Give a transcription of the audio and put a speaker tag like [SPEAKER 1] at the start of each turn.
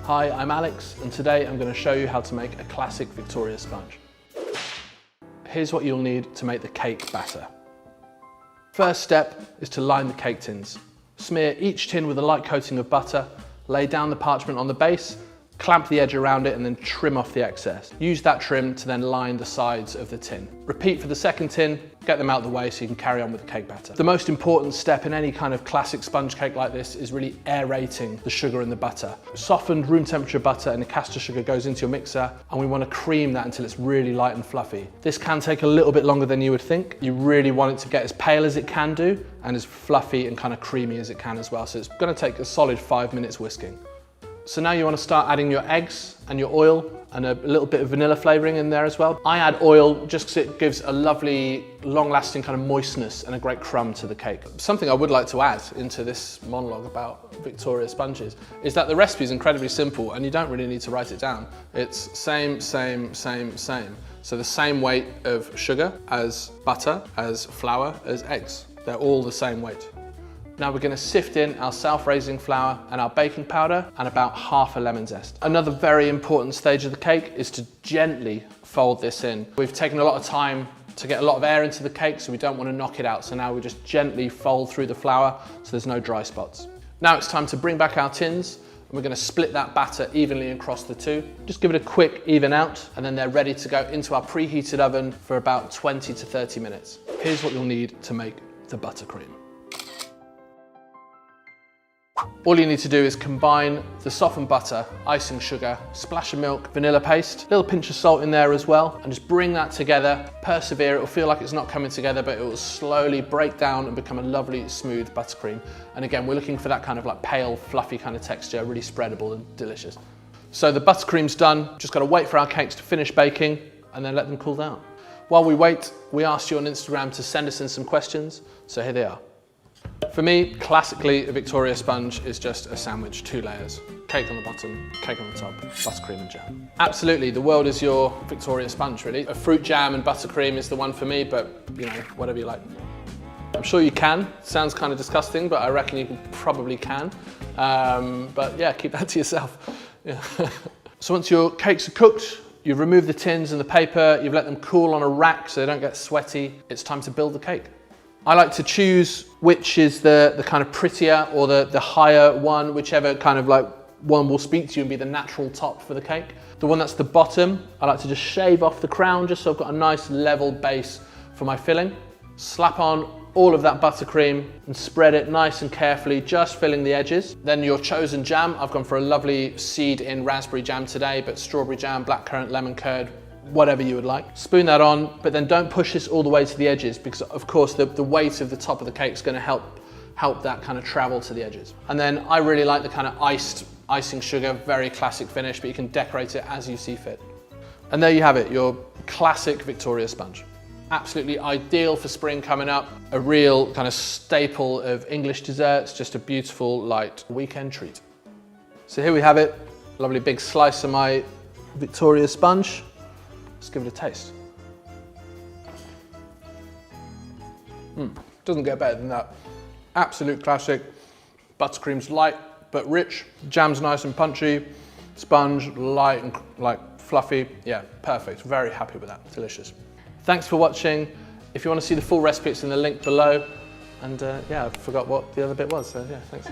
[SPEAKER 1] Hi, I'm Alex, and today I'm going to show you how to make a classic Victoria sponge. Here's what you'll need to make the cake batter. First step is to line the cake tins. Smear each tin with a light coating of butter, lay down the parchment on the base, clamp the edge around it and then trim off the excess. Use that trim to then line the sides of the tin. Repeat for the second tin, get them out of the way so you can carry on with the cake batter. The most important step in any kind of classic sponge cake like this is really aerating the sugar and the butter. Softened room temperature butter and the caster sugar goes into your mixer, and we want to cream that until it's really light and fluffy. This can take a little bit longer than you would think. You really want it to get as pale as it can do and as fluffy and kind of creamy as it can as well. So it's going to take a solid 5 minutes whisking. So now you want to start adding your eggs and your oil and a little bit of vanilla flavouring in there as well. I add oil just because it gives a lovely, long-lasting kind of moistness and a great crumb to the cake. Something I would like to add into this monologue about Victoria sponges is that the recipe is incredibly simple and you don't really need to write it down. It's same. So the same weight of sugar as butter, as flour, as eggs. They're all the same weight. Now we're going to sift in our self-raising flour and our baking powder and about half a lemon zest. Another very important stage of the cake is to gently fold this in. We've taken a lot of time to get a lot of air into the cake, so we don't want to knock it out. So now we just gently fold through the flour so there's no dry spots. Now it's time to bring back our tins and we're going to split that batter evenly across the two. Just give it a quick even out and then they're ready to go into our preheated oven for about 20 to 30 minutes. Here's what you'll need to make the buttercream. All you need to do is combine the softened butter, icing sugar, splash of milk, vanilla paste, a little pinch of salt in there as well, and just bring that together. Persevere, it'll feel like it's not coming together, but it will slowly break down and become a lovely smooth buttercream. And again, we're looking for that kind of like pale, fluffy kind of texture, really spreadable and delicious. So the buttercream's done, just gotta wait for our cakes to finish baking and then let them cool down. While we wait, we asked you on Instagram to send us in some questions, so here they are. For me, classically, a Victoria sponge is just a sandwich, 2 layers. Cake on the bottom, cake on the top, buttercream and jam. Absolutely, the world is your Victoria sponge, really. A fruit jam and buttercream is the one for me, but you know, whatever you like. I'm sure you can. Sounds kind of disgusting, but I reckon you probably can. But yeah, keep that to yourself. Yeah. So once your cakes are cooked, you've removed the tins and the paper, you've let them cool on a rack so they don't get sweaty, it's time to build the cake. I like to choose which is the kind of prettier or the higher one, whichever kind of like one will speak to you and be the natural top for the cake. The one that's the bottom, I like to just shave off the crown just so I've got a nice level base for my filling. Slap on all of that buttercream and spread it nice and carefully, just filling the edges. Then your chosen jam, I've gone for a lovely seed-in raspberry jam today, but strawberry jam, blackcurrant, lemon curd, whatever you would like. Spoon that on, but then don't push this all the way to the edges because of course the weight of the top of the cake is going to help that kind of travel to the edges. And then I really like the kind of icing sugar, very classic finish, but you can decorate it as you see fit. And there you have it, your classic Victoria sponge. Absolutely ideal for spring coming up, a real kind of staple of English desserts, just a beautiful light weekend treat. So here we have it, lovely big slice of my Victoria sponge. Let's give it a taste. Doesn't get better than that. Absolute classic. Buttercream's light but rich. Jam's nice and punchy. Sponge light and like fluffy. Yeah, perfect. Very happy with that. Delicious. Thanks for watching. If you want to see the full recipe, it's in the link below. And yeah, I forgot what the other bit was. So yeah, thanks.